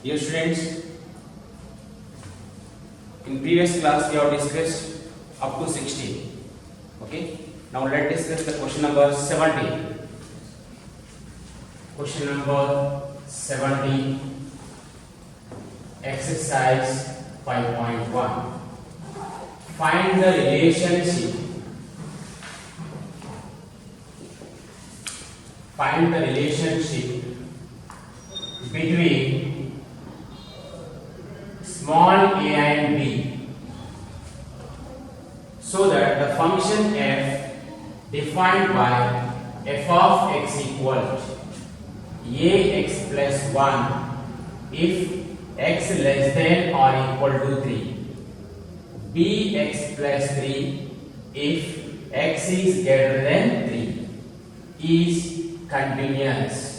Dear students, in previous class we have discussed up to 16. Okay. Now let's discuss the question number 17. Question number 17. Exercise 5.1. Find the relationship. Find the relationship between small a and b so that the function f defined by f of x equal ax plus 1 if x less than or equal to 3, bx plus 3 if x is greater than 3 is continuous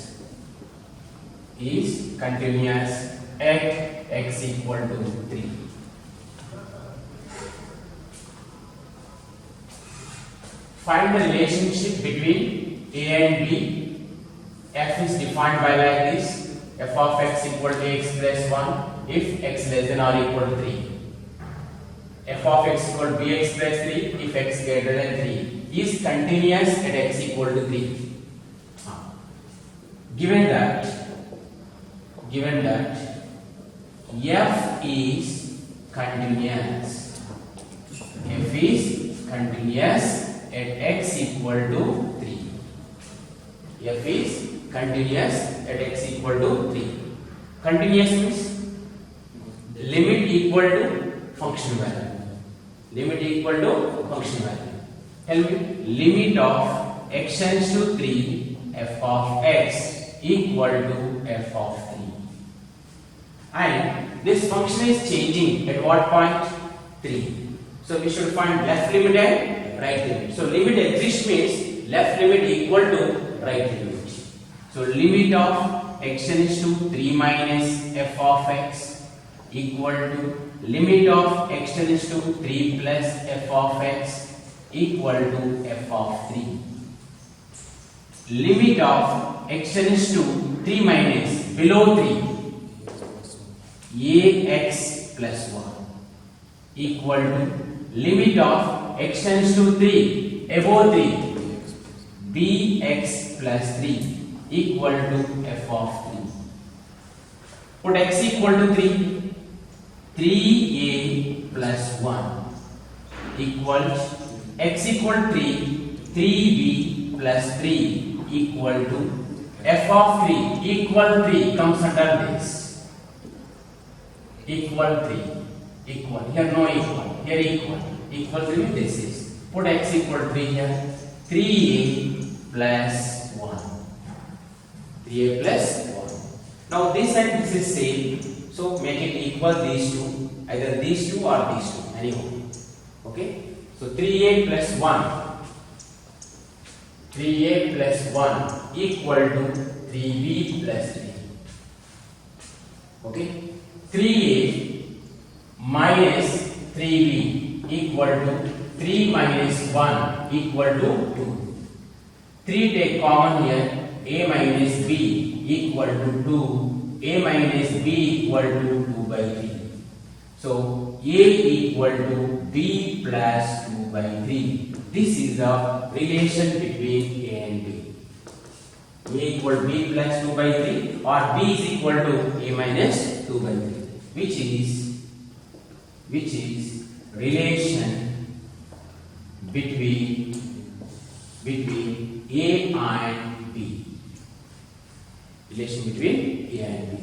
at x equal to 3. Find the relationship between a and b. F is defined by like this: f of x equal to x plus 1 if x less than or equal to 3. F of x equal to bx plus 3 if x greater than 3 is continuous at x equal to 3. Given that f is continuous at x equal to 3. F is continuous at x equal to 3. Continuous means limit equal to function value. Limit equal to function value. Tell me, limit of x tends to 3 f of x equal to f of 3. And this function is changing at what point? 3. So we should find left limit and right limit. So limit exists means left limit equal to right limit. So limit of x tends to 3 minus f of x equal to limit of x tends to 3 plus f of x equal to f of 3. Limit of x tends to 3 minus below 3 ax plus 1 equal to limit of x tends to 3 above 3 bx plus 3 equal to f of 3. Put x equal to 3, 3a plus 1 equals x equal to 3, 3b plus 3 equal to f of 3 equal 3 comes under this. Equal 3, equal, here no equal, here equal 3 this is. Put x equal to 3 here, 3a plus 1. 3a plus 1. Now this and this is same, so make it equal these two, either these two or these two, anyhow. Okay, so 3a plus 1. 3a plus 1 equal to 3b plus 3. Okay, 3a minus 3b equal to 3 minus 1 equal to 2. 3 take common here, a minus b equal to 2, a minus b equal to 2 by 3. So a equal to b plus 2 by 3. This is the relation between a and b. A equal to b plus 2 by 3 or b is equal to a minus 2 by 3, which is relation between a and b. Relation between a and b.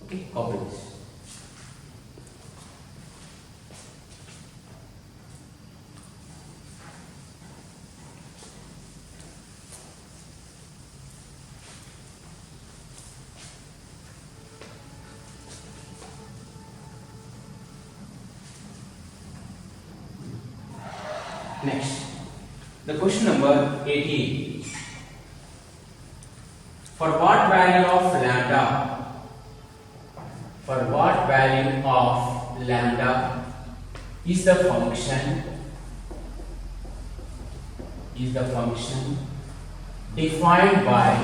Okay, copy this. Next, the question number 18. For what value of lambda? For what value of lambda is the function defined by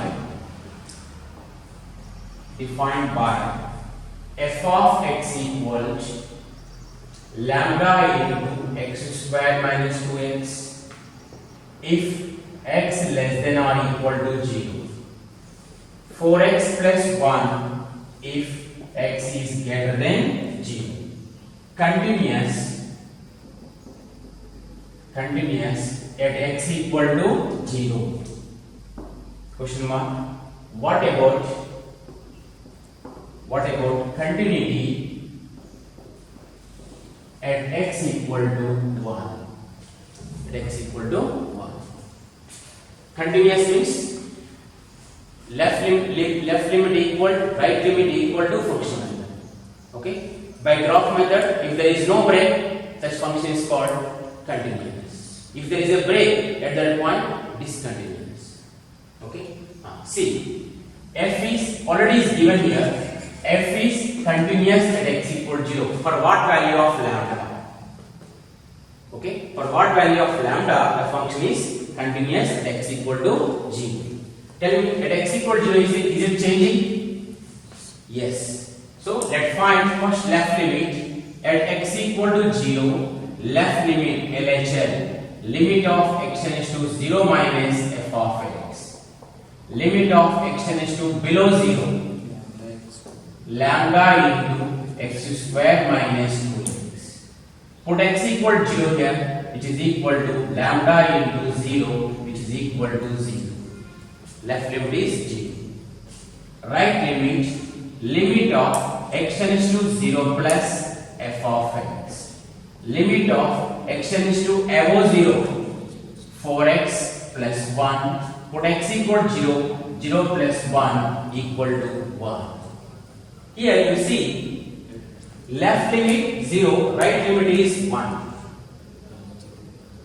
f of x equals lambda into x square minus 2x if x less than or equal to 0. 4x plus 1 if x is greater than 0. Continuous at x equal to 0. Question mark. What about continuity at x equal to 1? At x equal to 1. Continuous means left limit equal, right limit equal to function. Okay? By graph method, if there is no break, such function is called continuous. If there is a break at that point, discontinuous. Okay? See, f is already is given here. F is continuous at x equal to 0. For what value of lambda? Okay? For what value of lambda, the function is continuous at x equal to 0. Tell me, at x equal to 0, is it changing? Yes. So, let's find first left limit at x equal to 0. Left limit LHL, limit of x tends to 0 minus f of x. Limit of x tends to below 0, lambda into x square minus 2x. Put x equal to 0 here, which is equal to lambda into 0, which is equal to 0. Left limit is 0. Right limit of x tends to 0 plus f of x. Limit of x tends to above 0, 4x plus 1. Put x equal to 0, 0 plus 1 equal to 1. Here you see, left limit 0, right limit is 1.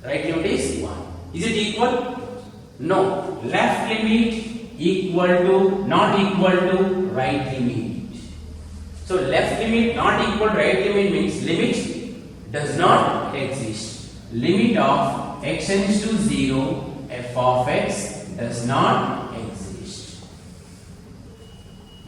Right limit is 1. Is it equal? No. Left limit equal to, not equal to right limit. So left limit not equal to right limit means limit does not exist. Limit of x tends to 0, f of x does not exist.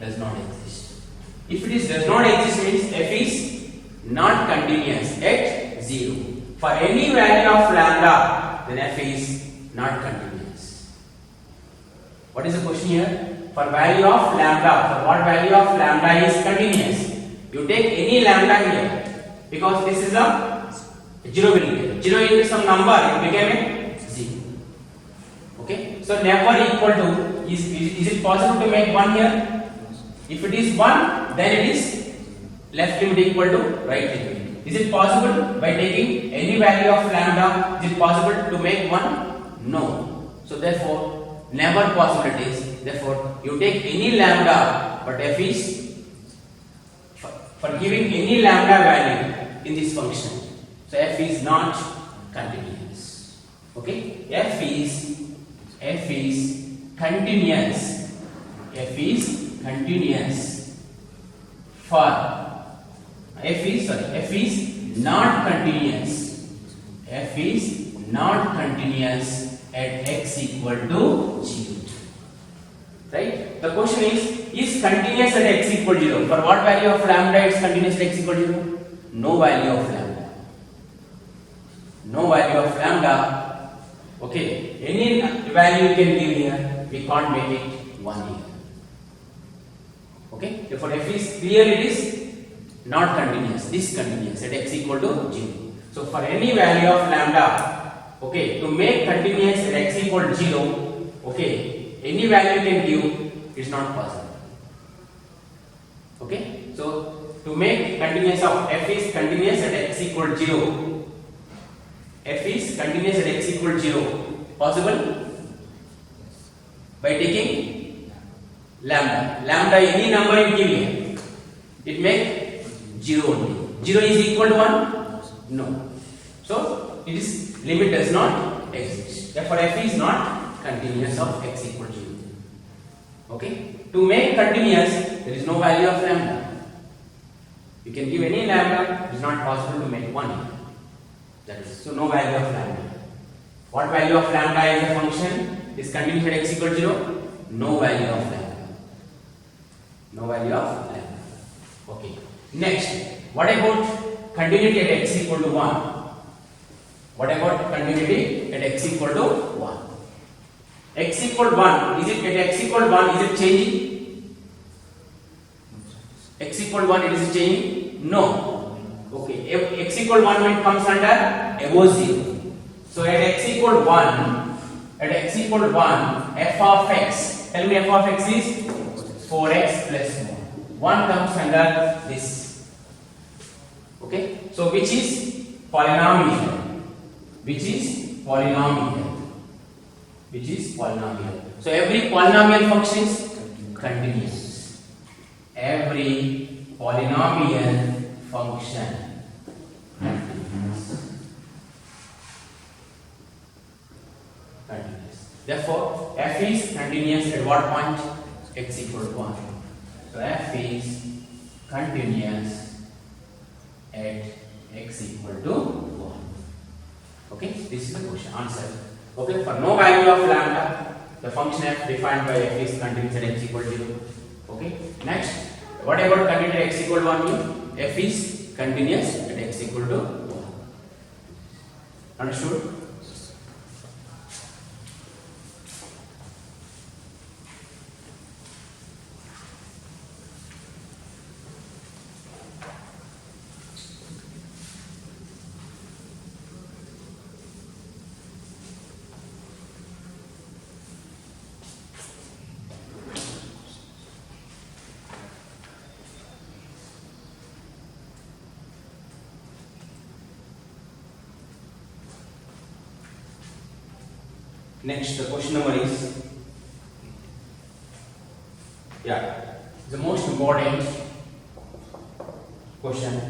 Does not exist. If it is does not exist means f is not continuous at 0. For any value of lambda, then f is not continuous. What is the question here? For value of lambda, for what value of lambda is continuous? You take any lambda here. Because this is a 0 value. 0 into some number, it became a 0. Okay? So never equal to, is it possible to make 1 here? If it is 1, then it is left limit equal to right limit. Is it possible by taking any value of lambda, is it possible to make 1? No. So therefore, never possibilities. Therefore, you take any lambda, but f is for giving any lambda value in this function. So f is not continuous. Okay? F is continuous. F is continuous for f is not continuous. F is not continuous at x equal to 0. Right? The question is continuous at x equal to 0. For what value of lambda it is continuous at x equal to 0? No value of lambda. No value of lambda. Okay. Any value you can give here, we can't make it 1 here. Okay. Therefore, f is clearly it is not continuous, discontinuous at x equal to 0. So, for any value of lambda, okay, to make continuous at x equal to 0, okay, any value you can give is not possible. Okay. So, to make continuous of f is continuous at x equal to 0. F is continuous at x equal to 0. Possible? By taking lambda. Lambda any number you give here. It make 0 only. 0 is equal to 1? No. So, it is limit does not exist. Therefore, f is not continuous of x equal to 0. Okay. To make continuous, there is no value of lambda. You can give any lambda, it is not possible to make 1. That is, so no value of lambda. What value of lambda is a function? Is continuous at x equal to 0? No value of lambda. No value of lambda. Okay. Next, what about continuity at x equal to 1? What about continuity at x equal to 1? X equal 1, is it at x equal 1, is it changing? X equal 1, it is changing? No. Okay, if x equal 1 when it comes under above 0. So at x equal 1, f of x, tell me f of x is 4x plus 1 comes under this. Okay, so which is polynomial? Which is polynomial? Which is polynomial? So every polynomial function is continuous. Every polynomial function continuous. Therefore, f is continuous at what point? X equal to 1. So f is continuous at x equal to 1. Okay, this is the question answer. Okay, for no value of lambda, the function f defined by f is continuous at x equal to 0. Okay, next, what about continuous at x equal to 1 mean? F is continuous at x equal to 1. Understood? Next, the question number is, the most important question.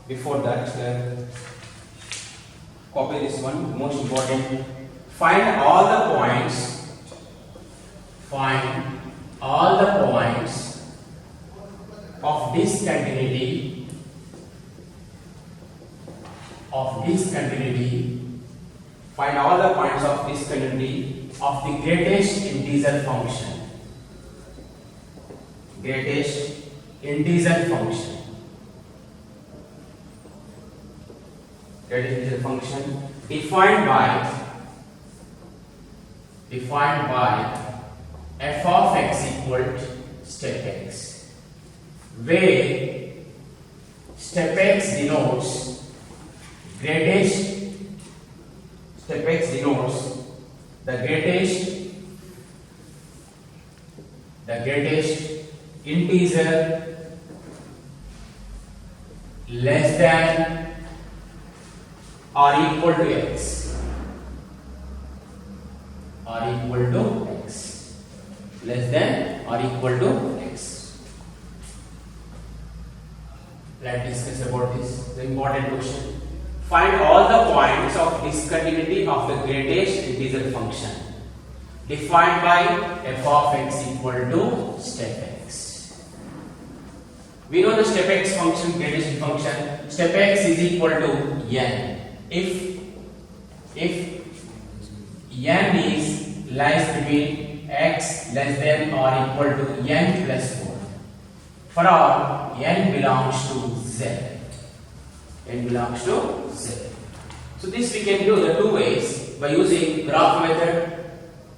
Before that, copy this one. Most important. Find all the points. Find all the points of discontinuity. Find all the points of discontinuity of the greatest integer function. Greatest integer function. Greatest integer function defined by f of x equal to step x, where step x denotes greatest. Step x denotes the greatest integer less than or equal to x. Less than or equal to x. Let's discuss about this. The important question. Find all the points of discontinuity of the greatest integer function defined by f of x equal to step x. We know the step x function, greatest function. Step x is equal to n. If n is lies between x less than or equal to n plus 4. For all n belongs to z. N belongs to z. So this we can do the two ways, by using graph method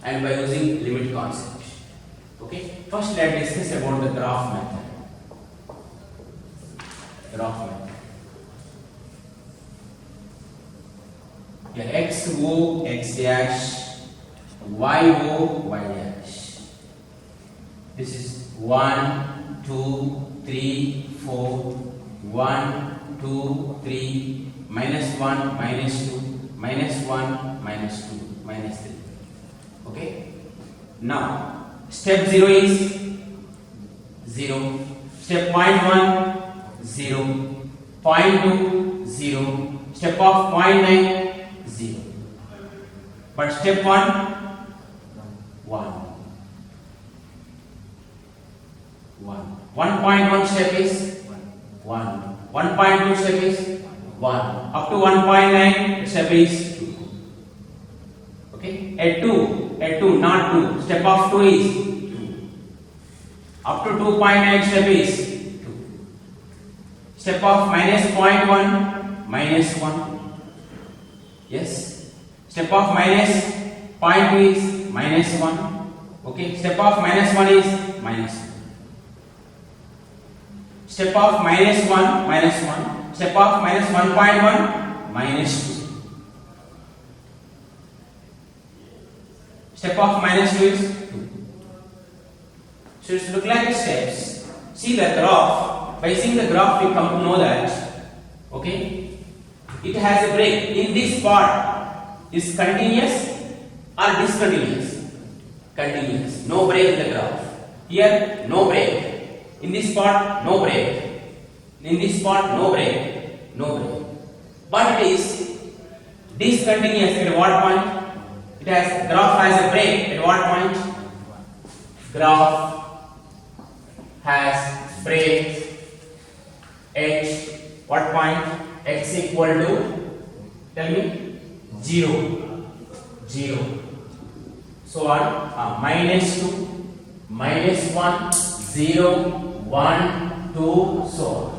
and by using limit concept. Okay. First let's discuss about the graph method. Here x O x dash, y O y dash. This is 1, 2, 3, 4, 1, 2, 3, minus 1, minus 2, minus 1, minus 2, minus 3. Okay. Now, step 0 is 0. Step 0.1, 0. 0.2, 0. Step of 0.9, 0. But step 1, 1. 1.1 step is 1. 1.2 step is 1. Up to 1.9 step is 2. Okay. At 2, not 2. Step of 2 is 2. Up to 2.9 step is 2. Step of minus 0.1, minus 1. Yes. Step of minus 0.2 is minus 1. Okay. Step of minus 1 is minus 1. Step of minus 1, minus 1. Step of minus 1.1, minus 2. Step of minus 2 is 2. So it's look like steps. See the graph. By seeing the graph, we come to know that, okay, it has a break. In this part, is continuous or discontinuous? Continuous. No break in the graph. Here, no break. In this part, no break. In this part, no break. No break. But it is discontinuous at what point? It has graph has a break at what point? Graph has break at what point? X equal to, tell me, 0. 0. So on minus 2, minus 1, 0, 1, 2, so on.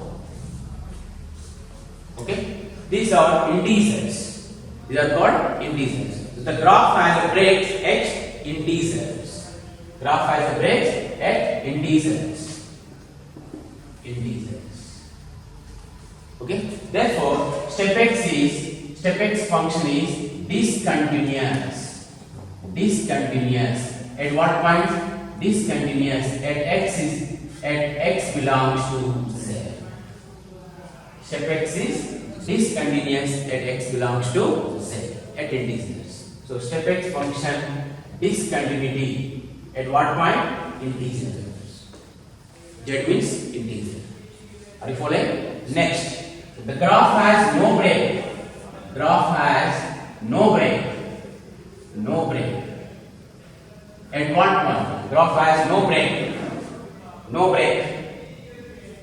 Okay? These are integers. These are called integers. The graph has a break at integers. Graph has a break at integers. Integers. Okay? Therefore, step x function is discontinuous. Discontinuous. At what point? Discontinuous. At x belongs to z. Step x is discontinuous at x belongs to z at integers. So step x function discontinuity at what point? Integers. Z means integer. Are you following? Next, the graph has no break. Graph has no break. No break. At what point? Graph has no break. No break.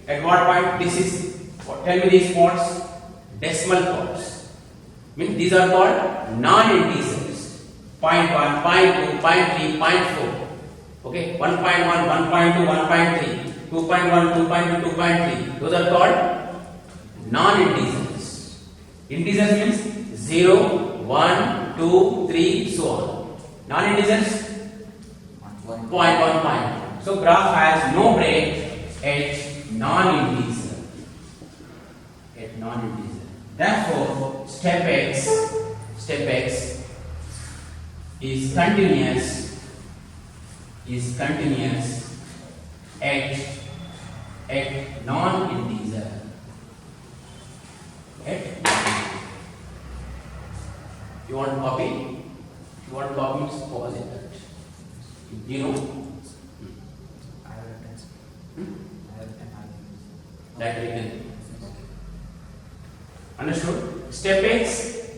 At what point? This is, tell me these points. Decimal points. Means these are called non-integers. 0.1, 0.2, 0.3, 0.4. Okay, 1.1, 1.2, 1.3, 2.1, 2.2, 2.3. Those are called non-integers. Integers means 0, 1, 2, 3, so on. Non-integers 0.1, 0.1. So graph has no break at non-integer. At non-integer. Therefore, step x is continuous at non-integer. You want to copy? If you want to copy, means pause it. You know? I have a test. I have an That we can. Understood? Step x,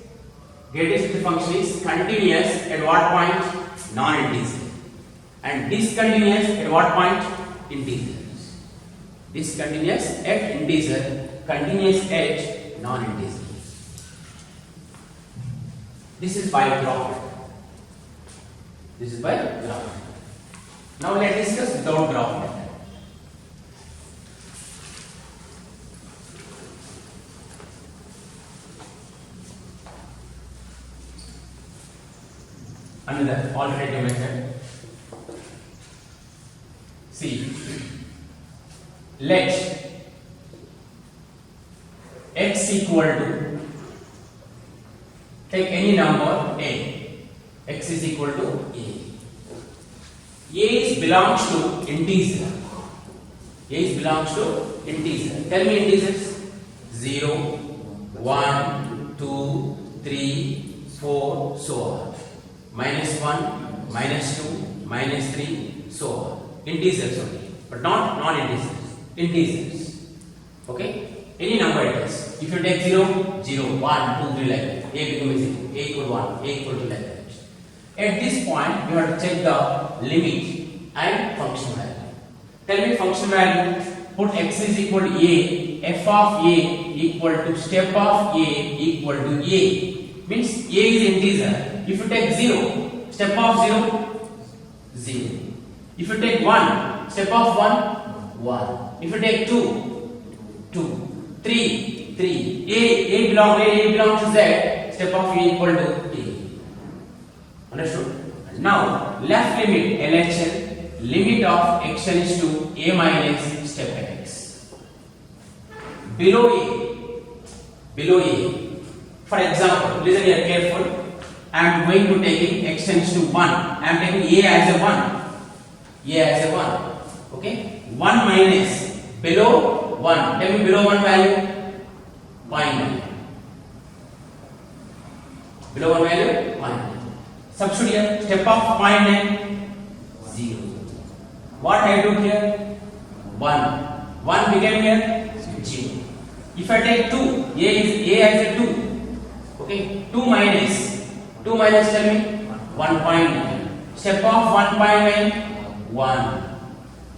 get the function is continuous at what point? Non-integer. And discontinuous at what point? Integers. Discontinuous at integer, continuous at non-integer. This is by graph. This is by graph. Now let us discuss without graph method. Another alternative method. See, let x equal to, take any number a, x is equal to a. A belongs to integer. A belongs to integer. Tell me integers. 0, 1, 2, 3, 4, so on. Minus 1, minus 2, minus 3, so on. Integers only, but not non-integers. Integers. Okay? Any number it is. If you take 0, 0, 1, 2, 3 like that, a becomes 0, a equal 1, a equal to like that. At this point, you have to check the limit and function value. Tell me function value. Put x is equal to a, f of a equal to step of a equal to a. Means a is integer. If you take 0, step of 0, 0. If you take 1, Step of 1, 1. If you take 2, 2. 3, 3. A belongs to Z. Step of A equal to A. Understood? Now, left limit LHL, limit of x tends to A minus step x. Below A. For example, listen here careful. I am going to taking x tends to 1. I am taking A as a 1. A as a 1. Okay? 1 minus below 1. Tell me below 1 value. 0.9. Below 1 value. 0.9. Substitute here. Step of 0.9. 0. What I do here? 1. 1 became here 0. If I take 2, A as a 2. Okay? 2 minus tell me 1.9. Step of 1.9. 1.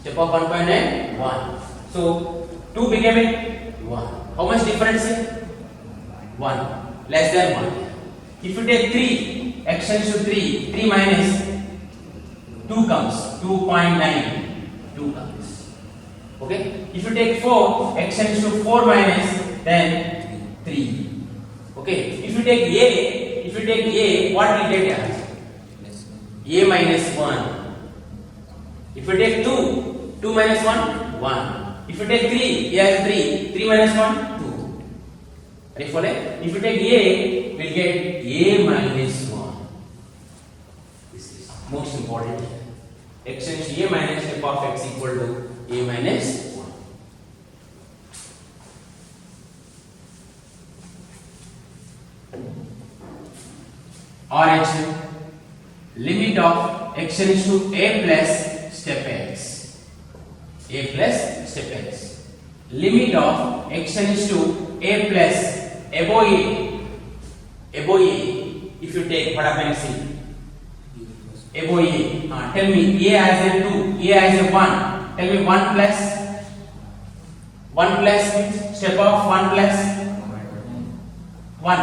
Step of 1.9. 1. So 2 became it 1. How much difference here? 1. Less than 1. If you take 3, x tends to 3. 3 minus 2 comes. 2.9. 2 comes. Okay? If you take 4, x tends to 4 minus then 3. Okay? If you take A, what will get here? A minus 1. If you take 2, 2 minus 1, 1. If you take 3, A has 3. 3 minus 1, 2. Ready for it? If you take A, we'll get A minus 1. This is most important. X tends to A minus f of x equal to A minus 1. RHM, limit of x tends to A plus step x. A plus step x. Limit of x tends to A plus above A. Above A. If you take what happens in above A. Tell me A as a 2, A as a 1. Tell me 1 plus. 1 plus means step of 1 plus 1.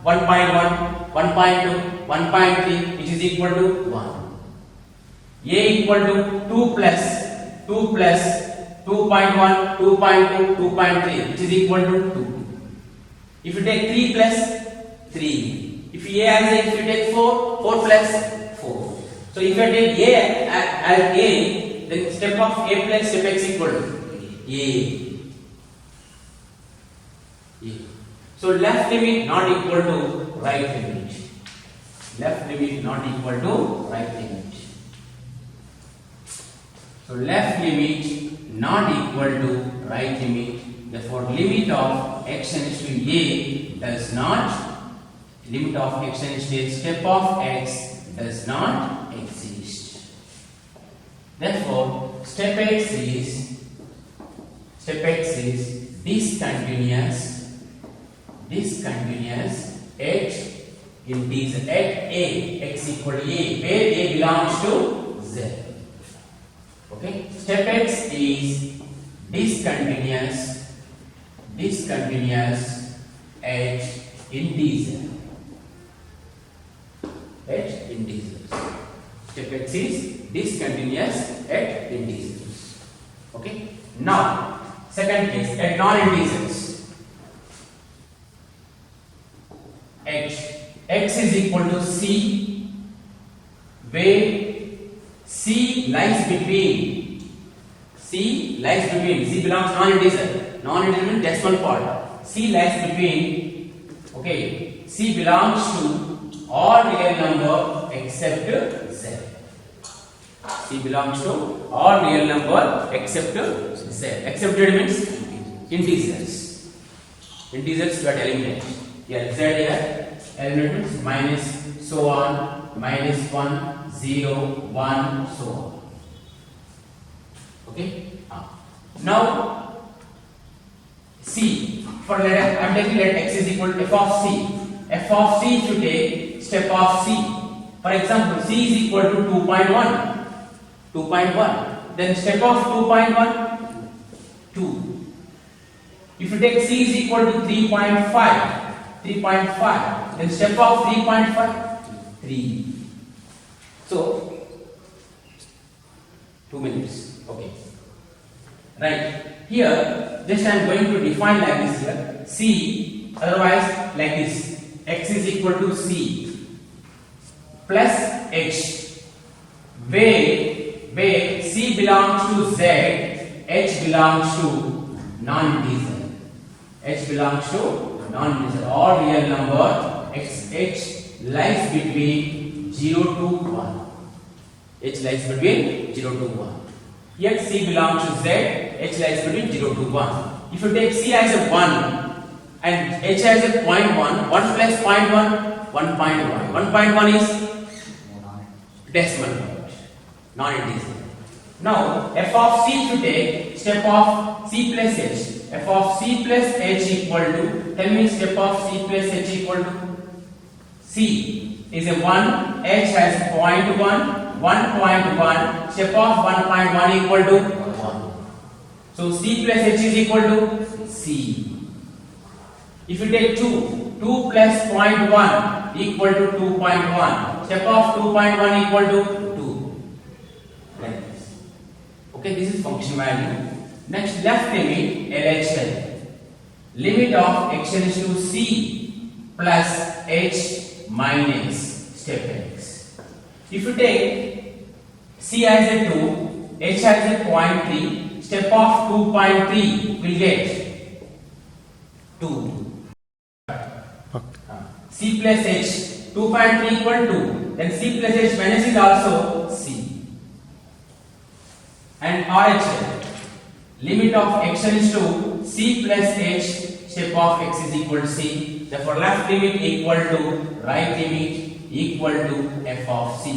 1.1. 1.2, 1.3, which is equal to 1. A equal to 2 plus 2.1, 2.2, 2.3, which is equal to 2. If you take 3 plus 3, if you take 4, 4 plus 4. So if you take A as A, then step of A plus step x equal to A. So left limit not equal to right limit. Left limit not equal to right limit. So left limit not equal to right limit. Therefore, limit of x tends to A does not. Limit of x tends to step of x does not exist. Therefore, step x is discontinuous at integer at A, x equal to A, where A belongs to Z. Okay, step x is discontinuous at integer. Step x is discontinuous at integers. Okay, now second case at non-integers. X is equal to C, where C lies between. C belongs non-integer. Non-integer means decimal part. C lies between. Okay, C belongs to all real number except Z. C belongs to all real number except Z. Except Z means integers. Integers got eliminated. Here Z here. Element means minus, so on, minus 1, 0, 1, so on. Okay? Now, C, for let I am taking let x is equal to f of C. F of C, if you take step of C. For example, C is equal to 2.1. 2.1. Then step of 2.1, 2. If you take C is equal to 3.5. 3.5. Then step of 3.5, 3. So 2 minutes. Okay. Right. Here, just I am going to define like this here. C, otherwise like this. X is equal to C plus H. Where C belongs to Z, H belongs to non-integer. H belongs to non-integer. All real number X, H lies between 0 to 1. H lies between 0 to 1. Here C belongs to Z, H lies between 0 to 1. If you take C as a 1 and H as a 0.1, 1 plus 0.1, 1.1. 1.1 is decimal point, non-integer. Now f of C to take step of C plus H. F of C plus H equal to, tell me step of C plus H equal to, C is a 1, H has 0.1, 1.1, step of 1.1 equal to 1. So C plus H is equal to C. If you take 2, 2 plus 0.1 equal to 2.1, step of 2.1 equal to 2. Like this. Okay, this is function value. Next, left limit LHL. Limit of extends to C plus H minus step x. If you take C as a 2, H as a 0.3, step of 2.3 will get 2. C plus H, 2.3 equal to, then C plus H minus is also C. And RHL, limit of x tends to C plus H, step of x is equal to C. Therefore left limit equal to right limit equal to f of C.